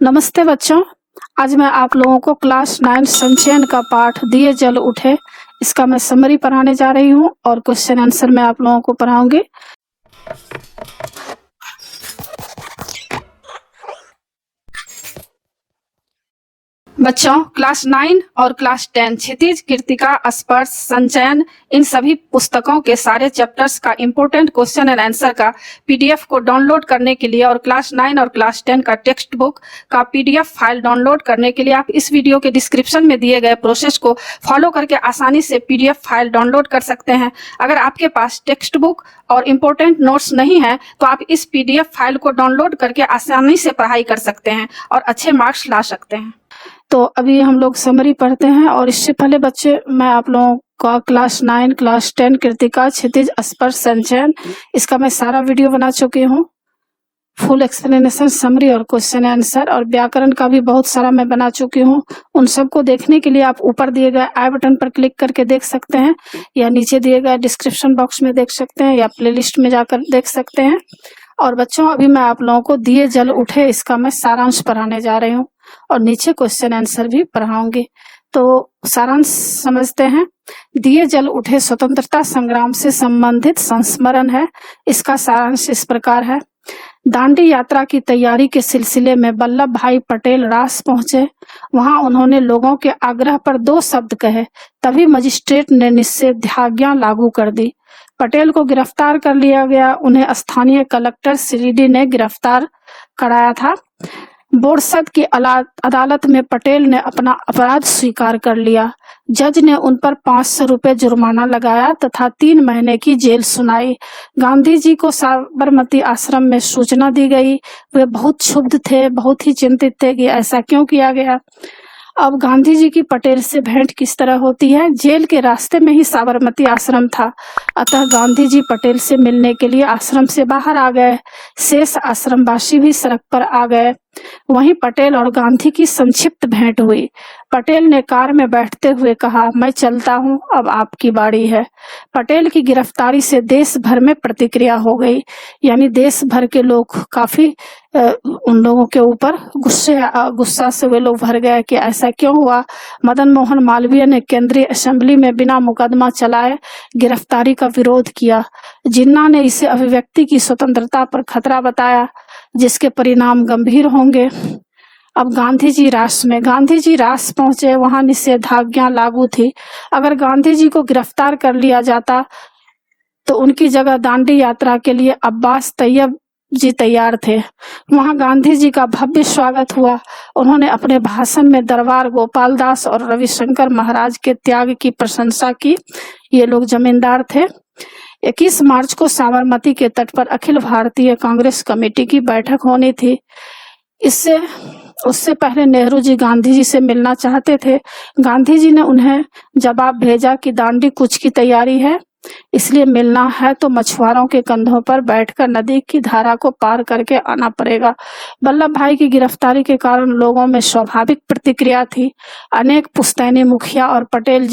नमस्ते बच्चों। आज मैं आप लोगों को क्लास 9 संचयन का पाठ दिए जल उठे इसका मैं समरी पढ़ाने जा रही हूँ और क्वेश्चन आंसर मैं आप लोगों को पढ़ाऊंगी। बच्चों, क्लास 9 और क्लास 10 क्षितिज, कृत्तिका, स्पर्श, संचयन, इन सभी पुस्तकों के सारे चैप्टर्स का इंपॉर्टेंट क्वेश्चन एंड आंसर का पीडीएफ को डाउनलोड करने के लिए और क्लास 9 और क्लास 10 का टेक्स्ट बुक का पीडीएफ फाइल डाउनलोड करने के लिए आप इस वीडियो के डिस्क्रिप्शन में दिए गए प्रोसेस को फॉलो करके आसानी से पीडीएफ फाइल डाउनलोड कर सकते हैं। अगर आपके पास टेक्स्ट बुक और इम्पोर्टेंट नोट्स नहीं है तो आप इस पीडीएफ फाइल को डाउनलोड करके आसानी से पढ़ाई कर सकते हैं और अच्छे मार्क्स ला सकते हैं। तो अभी हम लोग समरी पढ़ते हैं और इससे पहले बच्चे मैं आप लोगों का क्लास 9, क्लास 10 कृत्तिका, क्षितिज, स्पर्श, संचयन इसका मैं सारा वीडियो बना चुकी हूँ। फुल एक्सप्लेनेशन, समरी और क्वेश्चन आंसर और व्याकरण का भी बहुत सारा मैं बना चुकी हूँ। उन सबको देखने के लिए आप ऊपर दिए गए आई बटन पर क्लिक करके देख सकते हैं या नीचे दिए गए डिस्क्रिप्शन बॉक्स में देख सकते हैं या प्लेलिस्ट में जाकर देख सकते हैं। और बच्चों, अभी मैं आप लोगों को दिए जल उठे इसका मैं सारांश पढ़ाने जा रही हूँ और नीचे क्वेश्चन आंसर भी पढ़ाऊंगी। तो सारांश समझते हैं। दिए जल उठे स्वतंत्रता संग्राम से संबंधित संस्मरण है। इसका सारांश इस प्रकार है। दांडी यात्रा की तैयारी के सिलसिले में वल्लभ भाई पटेल रास पहुंचे। वहां उन्होंने लोगों के आग्रह पर 2 शब्द कहे, तभी मजिस्ट्रेट ने निषेधाज्ञा लागू कर दी। पटेल को गिरफ्तार कर लिया गया। उन्हें स्थानीय कलेक्टर श्रीडी ने गिरफ्तार कराया था। बोरसद की अदालत में पटेल ने अपना अपराध स्वीकार कर लिया। जज ने उन पर 500 रुपए जुर्माना लगाया तथा 3 महीने की जेल सुनाई। गांधी जी को साबरमती आश्रम में सूचना दी गई। वे बहुत क्षुब्ध थे, बहुत ही चिंतित थे कि ऐसा क्यों किया गया। अब गांधी जी की पटेल से भेंट किस तरह होती है। जेल के रास्ते में ही साबरमती आश्रम था, अतः गांधी जी पटेल से मिलने के लिए आश्रम से बाहर आ गए। शेष आश्रमवासी भी सड़क पर आ गए। वहीं पटेल और गांधी की संक्षिप्त भेंट हुई। पटेल ने कार में बैठते हुए कहा, मैं चलता हूं, अब आपकी बारी है। पटेल की गिरफ्तारी से देश भर में प्रतिक्रिया हो गई, यानी देश भर के लोग काफी उन लोगों के ऊपर गुस्सा से वे लोग भर गए कि ऐसा क्यों हुआ। मदन मोहन मालवीय ने केंद्रीय असेंबली में बिना मुकदमा चलाए गिरफ्तारी का विरोध किया। जिन्ना ने इसे अभिव्यक्ति की स्वतंत्रता पर खतरा बताया, जिसके परिणाम गंभीर होंगे। अब गांधी जी रास पहुंचे। वहां निषेधाज्ञा लागू थी। अगर गांधी जी को गिरफ्तार कर लिया जाता तो उनकी जगह दांडी यात्रा के लिए अब्बास तैयब जी तैयार थे। वहां गांधी जी का भव्य स्वागत हुआ। उन्होंने अपने भाषण में दरबार गोपाल दास और रविशंकर महाराज के त्याग की प्रशंसा की। ये लोग जमींदार थे। 21 मार्च को साबरमती के तट पर अखिल भारतीय कांग्रेस कमेटी की बैठक होनी थी। उससे पहले नेहरू जी गांधी जी से मिलना चाहते थे। गांधी जी ने उन्हें जवाब भेजा कि दांडी कूच की तैयारी है, इसलिए मिलना है तो मछुआरों के कंधों पर बैठकर नदी की धारा को पार करके आना पड़ेगा। वल्लभ भाई की गिरफ्तारी के कारण लोगों में स्वाभाविक प्रतिक्रिया थी। अनेक पुश्तैनी मुखिया और पटेल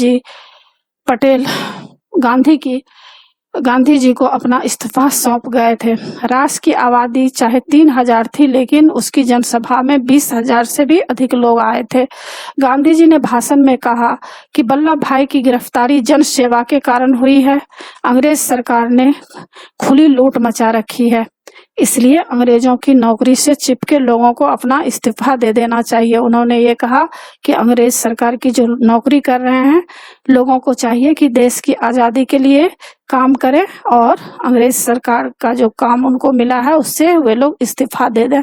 गांधी जी को अपना इस्तीफा सौंप गए थे। रास की आबादी चाहे 3000 थी, लेकिन उसकी जनसभा में 20,000 से भी अधिक लोग आए थे। गांधी जी ने भाषण में कहा कि वल्लभ भाई की गिरफ्तारी जन सेवा के कारण हुई है। अंग्रेज सरकार ने खुली लूट मचा रखी है, इसलिए अंग्रेजों की नौकरी से चिपके लोगों को अपना इस्तीफा दे देना चाहिए। उन्होंने ये कहा कि अंग्रेज सरकार की जो नौकरी कर रहे हैं, लोगों को चाहिए कि देश की आज़ादी के लिए काम करें और अंग्रेज सरकार का जो काम उनको मिला है उससे वे लोग इस्तीफा दे दें।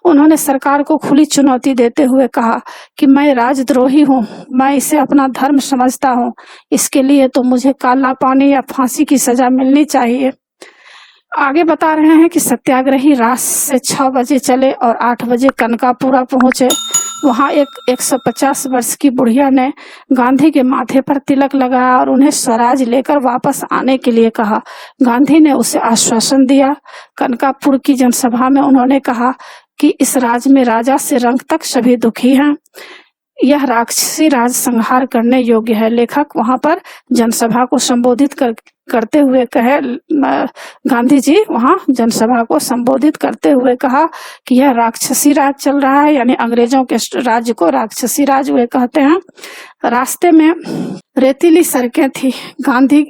उन्होंने सरकार को खुली चुनौती देते हुए कहा कि मैं राजद्रोही हूँ, मैं इसे अपना धर्म समझता हूँ, इसके लिए तो मुझे काला पानी या फांसी की सजा मिलनी चाहिए। आगे बता रहे हैं कि सत्याग्रही रात से 6 बजे चले और 8 बजे कनकापुरा पहुंचे। वहां एक 150 वर्ष की बुढ़िया ने गांधी के माथे पर तिलक लगाया और उन्हें स्वराज लेकर वापस आने के लिए कहा। गांधी ने उसे आश्वासन दिया। कनकापुर की जनसभा में उन्होंने कहा कि इस राज में राजा से रंक तक सभी दुखी हैं। यह राक्षसी राज संहार करने योग्य है। लेखक वहां पर जनसभा को संबोधित करते हुए कहे, गांधी जी वहाँ जनसभा को संबोधित करते हुए कहा कि यह राक्षसी राज चल रहा है, यानी अंग्रेजों के राज्य को राक्षसी राज वे कहते हैं। रास्ते में रेतीली सड़कें थी। गांधी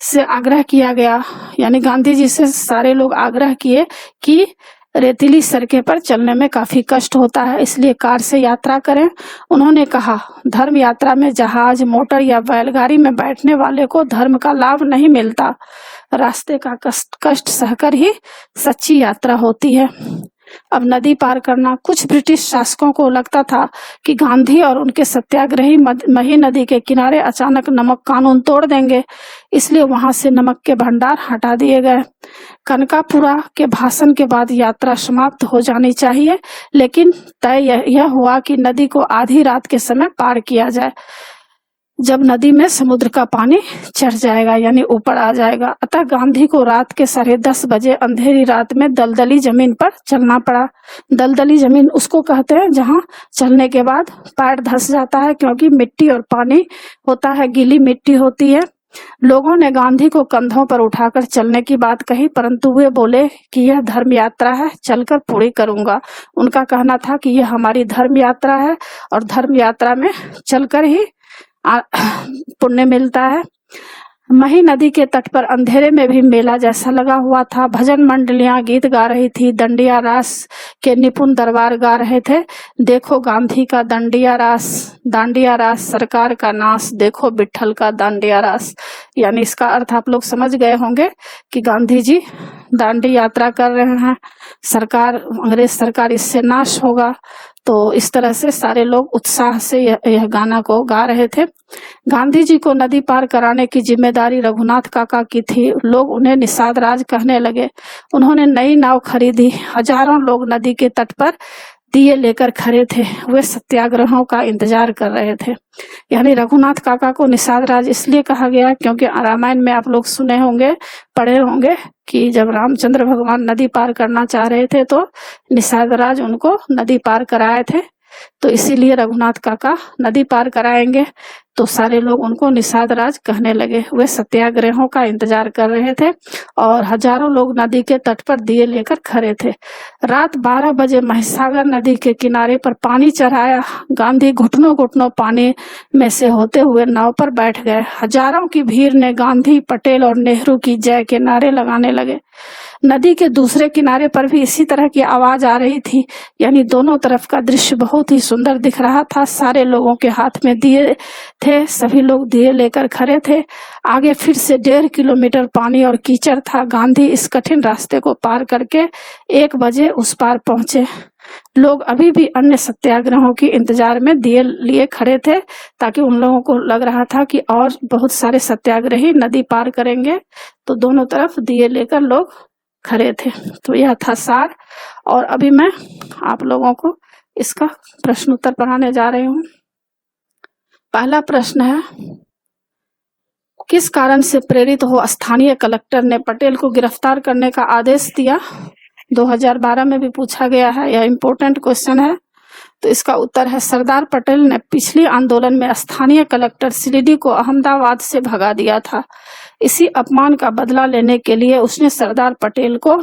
से आग्रह किया गया, यानी गांधी जी से सारे लोग आग्रह किए कि रेतीली सड़कें पर चलने में काफी कष्ट होता है, इसलिए कार से यात्रा करें। उन्होंने कहा, धर्म यात्रा में जहाज, मोटर या बैलगाड़ी में बैठने वाले को धर्म का लाभ नहीं मिलता। रास्ते का कष्ट सहकर ही सच्ची यात्रा होती है। अब नदी पार करना, कुछ ब्रिटिश शासकों को लगता था कि गांधी और उनके सत्याग्रही मही नदी के किनारे अचानक नमक कानून तोड़ देंगे, इसलिए वहां से नमक के भंडार हटा दिए गए। कनकापुरा के भाषण के बाद यात्रा समाप्त हो जानी चाहिए, लेकिन तय यह हुआ कि नदी को आधी रात के समय पार किया जाए, जब नदी में समुद्र का पानी चढ़ जाएगा, यानी ऊपर आ जाएगा। अतः गांधी को रात के 10:30 बजे अंधेरी रात में दलदली जमीन पर चलना पड़ा। दलदली जमीन उसको कहते हैं जहां चलने के बाद पैर धंस जाता है, क्योंकि मिट्टी और पानी होता है, गीली मिट्टी होती है। लोगों ने गांधी को कंधों पर उठाकर चलने की बात कही, परंतु वे बोले कि यह धर्म यात्रा है, चलकर पूरी करूंगा। उनका कहना था कि यह हमारी धर्म यात्रा है और धर्म यात्रा में चलकर ही पुण्य मिलता है। मही नदी के तट पर अंधेरे में भी मेला जैसा लगा हुआ था। भजन मंडलियां गीत गा रही थी, दंडिया रास के निपुण दरबार गा रहे थे। देखो गांधी का दांडिया रास, सरकार का नाश, देखो विट्ठल का दांडिया रास। यानी इसका अर्थ आप लोग समझ गए होंगे कि गांधी जी दांडी यात्रा कर रहे हैं, अंग्रेज सरकार इससे नाश होगा। तो इस तरह से सारे लोग उत्साह से यह गाना को गा रहे थे। गांधी जी को नदी पार कराने की जिम्मेदारी रघुनाथ काका की थी। लोग उन्हें निषाद राज कहने लगे। उन्होंने नई नाव खरीदी। हजारों लोग नदी के तट पर दिए लेकर खड़े थे। वे सत्याग्रहों का इंतजार कर रहे थे। यानी रघुनाथ काका को निषाद राज इसलिए कहा गया क्योंकि रामायण में आप लोग सुने होंगे, पढ़े होंगे कि जब रामचंद्र भगवान नदी पार करना चाह रहे थे तो निषाद राज उनको नदी पार कराए थे। तो इसीलिए रघुनाथ काका नदी पार कराएंगे, तो सारे लोग उनको निषाद राज कहने लगे। वे सत्याग्रहों का इंतजार कर रहे थे और हजारों लोग नदी के तट पर दिए लेकर खड़े थे। रात 12 बजे महिसागर नदी के किनारे पर पानी चढ़ाया। गांधी घुटनों घुटनों पानी में से होते हुए नाव पर बैठ गए। हजारों की भीड़ ने गांधी, पटेल और नेहरू की जय के नारे लगाने लगे। नदी के दूसरे किनारे पर भी इसी तरह की आवाज आ रही थी। यानी दोनों तरफ का दृश्य बहुत ही सुंदर दिख रहा था। सारे लोगों के हाथ में दिए थे, सभी लोग दिए लेकर खड़े थे। आगे फिर से 1.5 किलोमीटर पानी और कीचड़ था। गांधी इस कठिन रास्ते को पार करके 1 बजे उस पार पहुंचे। लोग अभी भी अन्य सत्याग्रहों के इंतजार में दिए लिए खड़े थे, ताकि उन लोगों को लग रहा था कि और बहुत सारे सत्याग्रही नदी पार करेंगे, तो दोनों तरफ दिए लेकर लोग खड़े थे। तो यह था सार। और अभी मैं आप लोगों को इसका प्रश्न उत्तर पढ़ाने जा रही हूँ। पहला प्रश्न है, किस कारण से प्रेरित हो स्थानीय कलेक्टर ने पटेल को गिरफ्तार करने का आदेश दिया? 2012 में भी पूछा गया है, यह इम्पोर्टेंट क्वेश्चन है। तो इसका उत्तर है, सरदार पटेल ने पिछले आंदोलन में स्थानीय कलेक्टर शिरडी को अहमदाबाद से भगा दिया था। इसी अपमान का बदला लेने के लिए उसने सरदार पटेल को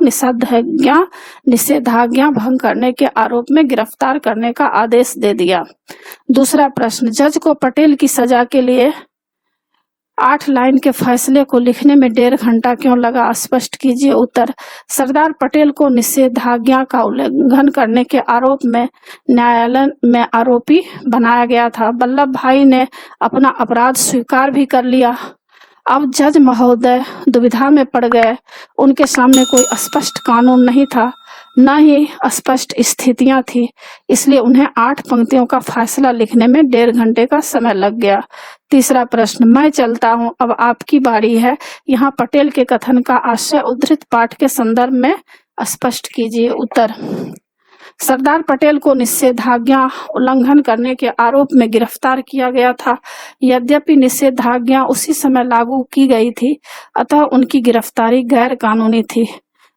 निषेधाज्ञा भंग करने के आरोप में गिरफ्तार करने का आदेश दे दिया। दूसरा प्रश्न, जज को पटेल की सजा के लिए 8 लाइन के फैसले को लिखने में 1.5 घंटा क्यों लगा? स्पष्ट कीजिए। उत्तर, सरदार पटेल को निषेधाज्ञा का उल्लंघन करने के आरोप में न्यायालय में आरोपी बनाया गया था। वल्लभ भाई ने अपना अपराध स्वीकार भी कर लिया। अब जज महोदय दुविधा में पड़ गए। उनके सामने कोई स्पष्ट कानून नहीं था, न ही स्पष्ट स्थितियां थी, इसलिए उन्हें 8 पंक्तियों का फैसला लिखने में 1.5 घंटे का समय लग गया। तीसरा प्रश्न, मैं चलता हूं, अब आपकी बारी है। यहाँ पटेल के कथन का आशय उद्धृत पाठ के संदर्भ में स्पष्ट कीजिए। उत्तर, सरदार पटेल को निषेधाज्ञा उल्लंघन करने के आरोप में गिरफ्तार किया गया था। यद्यपि निषेधाज्ञा उसी समय लागू की गई थी, अतः उनकी गिरफ्तारी गैर कानूनी थी।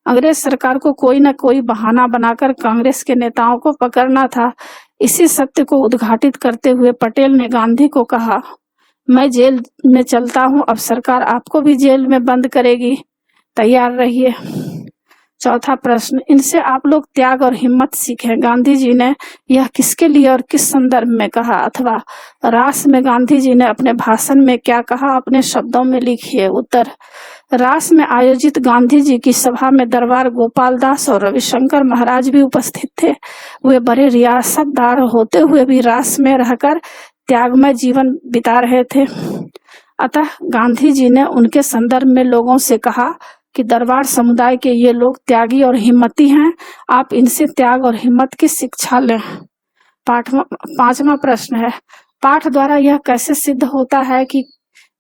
अंग्रेज सरकार को कोई न कोई बहाना बनाकर कांग्रेस के नेताओं को पकड़ना था। इसी सत्य को उद्घाटित करते हुए पटेल ने गांधी को कहा, मैं जेल में चलता हूँ, अब सरकार आपको भी जेल में बंद करेगी, तैयार रहिए। चौथा प्रश्न, इनसे आप लोग त्याग और हिम्मत सीखें। गांधी जी ने यह किसके लिए और किस संदर्भ में कहा, अथवा रास में गांधी जी ने अपने भाषण में क्या कहा, अपने शब्दों में लिखिए। उत्तर, रास में आयोजित गांधी जी की सभा में दरबार गोपाल दास और रविशंकर महाराज भी उपस्थित थे। वे बड़े रियासतदार होते हुए भी रास में रहकर त्यागमय जीवन बिता रहे थे। अतः गांधी जी ने उनके संदर्भ में लोगों से कहा कि दरबार समुदाय के ये लोग त्यागी और हिम्मती हैं, आप इनसे त्याग और हिम्मत की शिक्षा लें। पांचवा प्रश्न है, पाठ द्वारा यह कैसे सिद्ध होता है कि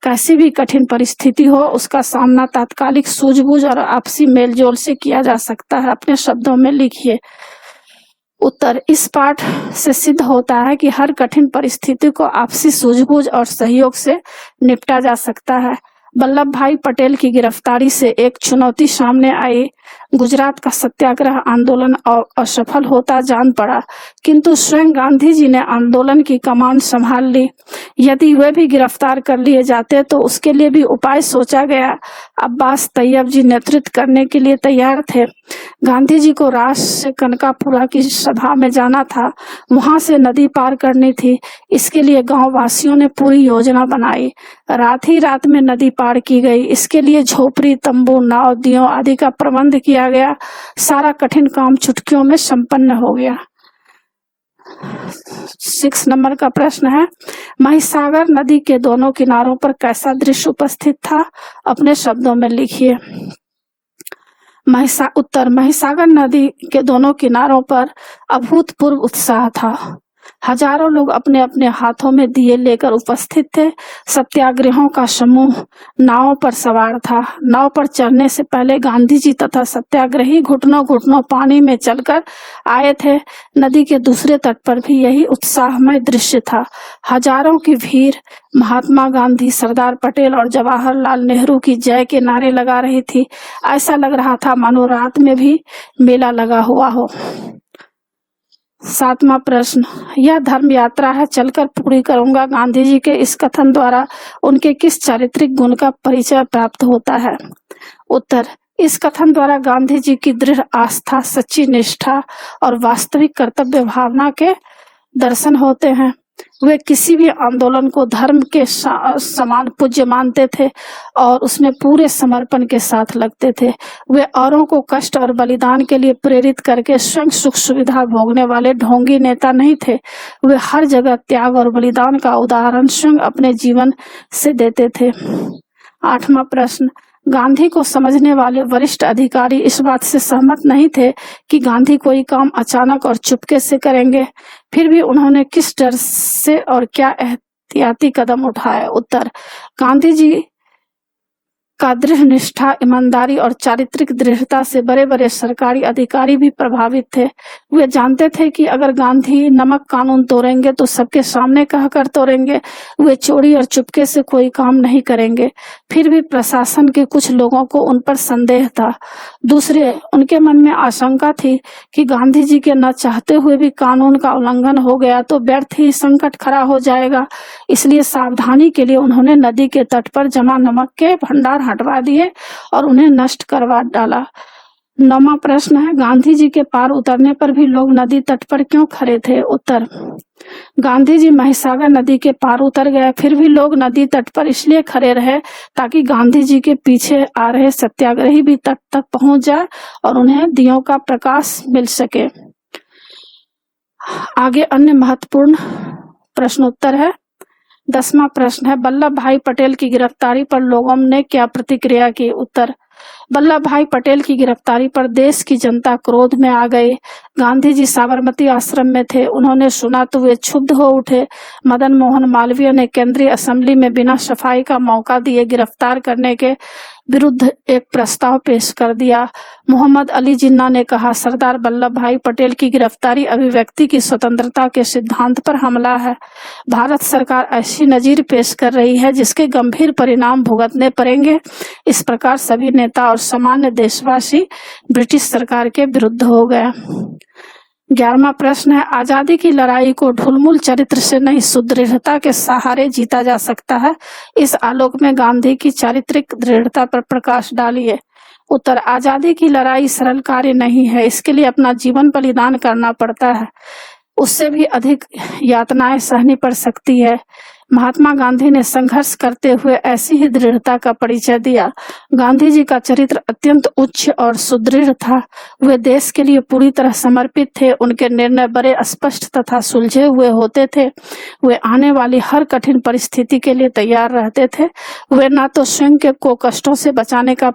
कैसी भी कठिन परिस्थिति हो उसका सामना तात्कालिक सूझबूझ और आपसी मेलजोल से किया जा सकता है, अपने शब्दों में लिखिए। उत्तर, इस पाठ से सिद्ध होता है कि हर कठिन परिस्थिति को आपसी सूझबूझ और सहयोग से निपटा जा सकता है। वल्लभ भाई पटेल की गिरफ्तारी से एक चुनौती सामने आई। गुजरात का सत्याग्रह आंदोलन असफल होता जान पड़ा, किंतु स्वयं गांधी जी ने आंदोलन की कमान संभाल ली। यदि वे भी गिरफ्तार कर लिए जाते तो उसके लिए भी उपाय सोचा गया। अब्बास तैयब जी नेतृत्व करने के लिए तैयार थे। गांधी जी को रास से कनकापुरा की सभा में जाना था, वहां से नदी पार करनी थी। इसके लिए गांव वासियों ने पूरी योजना बनाई। रात ही रात में नदी पार की गई। इसके लिए झोपड़ी, तंबू, नाव, दियों आदि का प्रबंध किया गया। सारा कठिन काम चुटकियों में संपन्न हो गया। 6 नंबर का प्रश्न है, महिसागर नदी के दोनों किनारों पर कैसा दृश्य उपस्थित था, अपने शब्दों में लिखिए। उत्तर, महिसागर नदी के दोनों किनारों पर अभूतपूर्व उत्साह था। हजारों लोग अपने अपने हाथों में दिए लेकर उपस्थित थे। सत्याग्रहियों का समूह नाव पर सवार था। नाव पर चढ़ने से पहले गांधी जी तथा सत्याग्रही घुटनों घुटनों पानी में चलकर आए थे। नदी के दूसरे तट पर भी यही उत्साहमय दृश्य था। हजारों की भीड़ महात्मा गांधी, सरदार पटेल और जवाहरलाल नेहरू की जय के नारे लगा रही थी। ऐसा लग रहा था मानो रात में भी मेला लगा हुआ हो। 7वां प्रश्न, यह धर्म यात्रा है, चलकर पूरी करूंगा। गांधी जी के इस कथन द्वारा उनके किस चारित्रिक गुण का परिचय प्राप्त होता है? उत्तर, इस कथन द्वारा गांधी जी की दृढ़ आस्था, सच्ची निष्ठा और वास्तविक कर्तव्य भावना के दर्शन होते हैं। वे किसी भी आंदोलन को धर्म के समान पूज्य मानते थे और उसमें पूरे समर्पण के साथ लगते थे। वे औरों को कष्ट और बलिदान के लिए प्रेरित करके स्वयं सुख सुविधा भोगने वाले ढोंगी नेता नहीं थे। वे हर जगह त्याग और बलिदान का उदाहरण स्वयं अपने जीवन से देते थे। 8वां प्रश्न, गांधी को समझने वाले वरिष्ठ अधिकारी इस बात से सहमत नहीं थे कि गांधी कोई काम अचानक और चुपके से करेंगे, फिर भी उन्होंने किस डर से और क्या एहतियाती कदम उठाए? उत्तर, गांधी जी का दृढ़ निष्ठा, ईमानदारी और चारित्रिक दृढ़ता से बड़े बड़े सरकारी अधिकारी भी प्रभावित थे। वे जानते थे कि अगर गांधी नमक कानून तोड़ेंगे तो सबके सामने कहकर तोड़ेंगे। वे चोरी और चुपके से कोई काम नहीं करेंगे। फिर भी प्रशासन के कुछ लोगों को उन पर संदेह था। दूसरे, उनके मन में आशंका थी कि गांधी जी के न चाहते हुए भी कानून का उल्लंघन हो गया तो व्यर्थ ही संकट खड़ा हो जाएगा। इसलिए सावधानी के लिए उन्होंने नदी के तट पर जमा नमक के भंडार हटवा दिए और उन्हें नष्ट करवा डाला। 9वां प्रश्न है, गांधी जी के पार उतरने पर भी लोग नदी तट पर क्यों खड़े थे? उत्तर, गांधी जी महिसागर नदी के पार उतर गए, फिर भी लोग नदी तट पर इसलिए खड़े रहे ताकि गांधी जी के पीछे आ रहे सत्याग्रही भी तट तक पहुंच जाए और उन्हें दियों का प्रकाश मिल सके। आगे अन्य महत्वपूर्ण प्रश्नोत्तर है। 10वां प्रश्न है, वल्लभ भाई पटेल की गिरफ्तारी पर लोगों ने क्या प्रतिक्रिया की? उत्तर, वल्लभ भाई पटेल की गिरफ्तारी पर देश की जनता क्रोध में आ गई। गांधी जी साबरमती आश्रम में थे। उन्होंने सुना तो वे क्षुब्ध हो उठे। मदन मोहन मालवीय ने केंद्रीय असेंबली में बिना सफाई का मौका दिए गिरफ्तार करने के विरुद्ध एक प्रस्ताव पेश कर दिया। मोहम्मद अली जिन्ना ने कहा, सरदार वल्लभ भाई पटेल की गिरफ्तारी अभिव्यक्ति की स्वतंत्रता के सिद्धांत पर हमला है। भारत सरकार ऐसी नजीर पेश कर रही है जिसके गंभीर परिणाम भुगतने पड़ेंगे। इस प्रकार सभी नेता और सामान्य देशवासी ब्रिटिश सरकार के विरुद्ध हो गए। 11वां प्रश्न है, आजादी की लड़ाई को ढुलमुल चरित्र से नहीं सुदृढ़ता के सहारे जीता जा सकता है। इस आलोक में गांधी की चारित्रिक दृढ़ता पर प्रकाश डालिए। उत्तर, आजादी की लड़ाई सरल कार्य नहीं है, इसके लिए अपना जीवन बलिदान करना पड़ता है, उससे भी अधिक यातनाएं सहनी पड़ सकती है। महात्मा गांधी ने संघर्ष करते हुए ऐसी ही दृढ़ता का परिचय दिया। गांधी जी का चरित्र अत्यंत उच्च और सुदृढ़ था। वे देश के लिए पूरी तरह समर्पित थे। उनके निर्णय बड़े स्पष्ट तथा सुलझे हुए होते थे। वे आने वाली हर कठिन परिस्थिति के लिए तैयार रहते थे। वे न तो स्वयं को कष्टों से बचाने का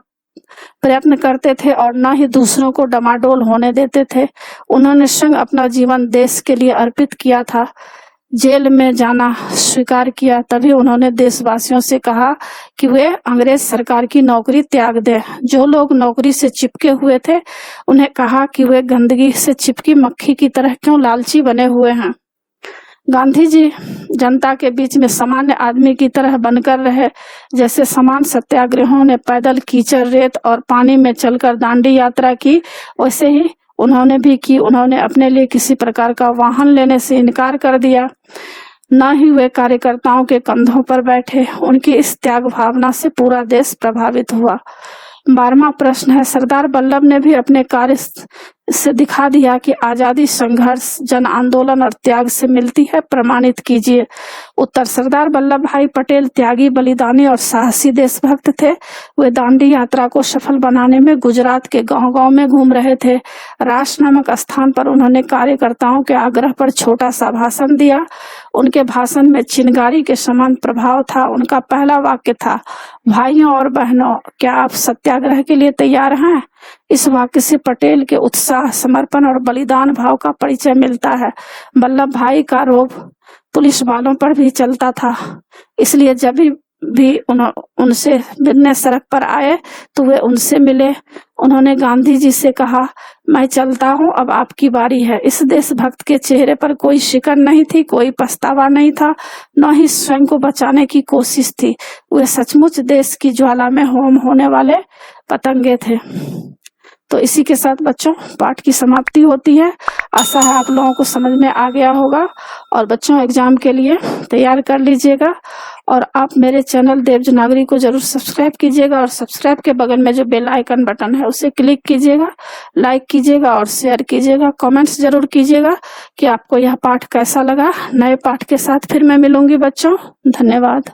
प्रयत्न करते थे और न ही दूसरों को डमाडोल होने देते थे। उन्होंने स्वयं अपना जीवन देश के लिए अर्पित किया था। जेल में जाना स्वीकार किया, तभी उन्होंने देशवासियों से कहा कि वे अंग्रेज सरकार की नौकरी त्याग दें। जो लोग नौकरी से चिपके हुए थे, उन्हें कहा कि वे गंदगी से चिपकी मक्खी की तरह क्यों लालची बने हुए हैं। गांधी जी जनता के बीच में सामान्य आदमी की तरह बनकर रहे। जैसे समान सत्याग्रहों ने पैदल कीचड़, रेत और पानी में चलकर दांडी यात्रा की, वैसे ही उन्होंने भी की। उन्होंने अपने लिए किसी प्रकार का वाहन लेने से इनकार कर दिया। न ही वे कार्यकर्ताओं के कंधों पर बैठे। उनकी इस त्याग भावना से पूरा देश प्रभावित हुआ। 12वां प्रश्न है, सरदार वल्लभ ने भी अपने कार्य से दिखा दिया कि आजादी संघर्ष, जन आंदोलन और त्याग से मिलती है। प्रमाणित कीजिए। उत्तर, सरदार वल्लभ भाई पटेल त्यागी, बलिदानी और साहसी देशभक्त थे। वे दांडी यात्रा को सफल बनाने में गुजरात के गांव-गांव में घूम रहे थे। राष्ट्र नामक स्थान पर उन्होंने कार्यकर्ताओं के आग्रह पर छोटा सा भाषण दिया। उनके भाषण में चिनगारी के समान प्रभाव था। उनका पहला वाक्य था, भाइयों और बहनों, क्या आप सत्याग्रह के लिए तैयार हैं? इस वाक्य से पटेल के उत्साह, समर्पण और बलिदान भाव का परिचय मिलता है। वल्लभ भाई का रोब पुलिस वालों पर भी चलता था, इसलिए जब भी उनसे मिलने सड़क पर आए तो वे उनसे मिले। उन्होंने गांधी जी से कहा, मैं चलता हूँ, अब आपकी बारी है। इस देशभक्त के चेहरे पर कोई शिकन नहीं थी, कोई पछतावा नहीं था, न ही स्वयं को बचाने की कोशिश थी। वे सचमुच देश की ज्वाला में होम होने वाले पतंगे थे। तो इसी के साथ बच्चों पाठ की समाप्ति होती है। आशा है आप लोगों को समझ में आ गया होगा और बच्चों एग्जाम के लिए तैयार कर लीजिएगा। और आप मेरे चैनल देवज नागरी को जरूर सब्सक्राइब कीजिएगा और सब्सक्राइब के बगल में जो बेल आइकन बटन है उसे क्लिक कीजिएगा, लाइक कीजिएगा और शेयर कीजिएगा। कमेंट्स जरूर कीजिएगा कि आपको यह पाठ कैसा लगा। नए पाठ के साथ फिर मैं मिलूंगी बच्चों। धन्यवाद।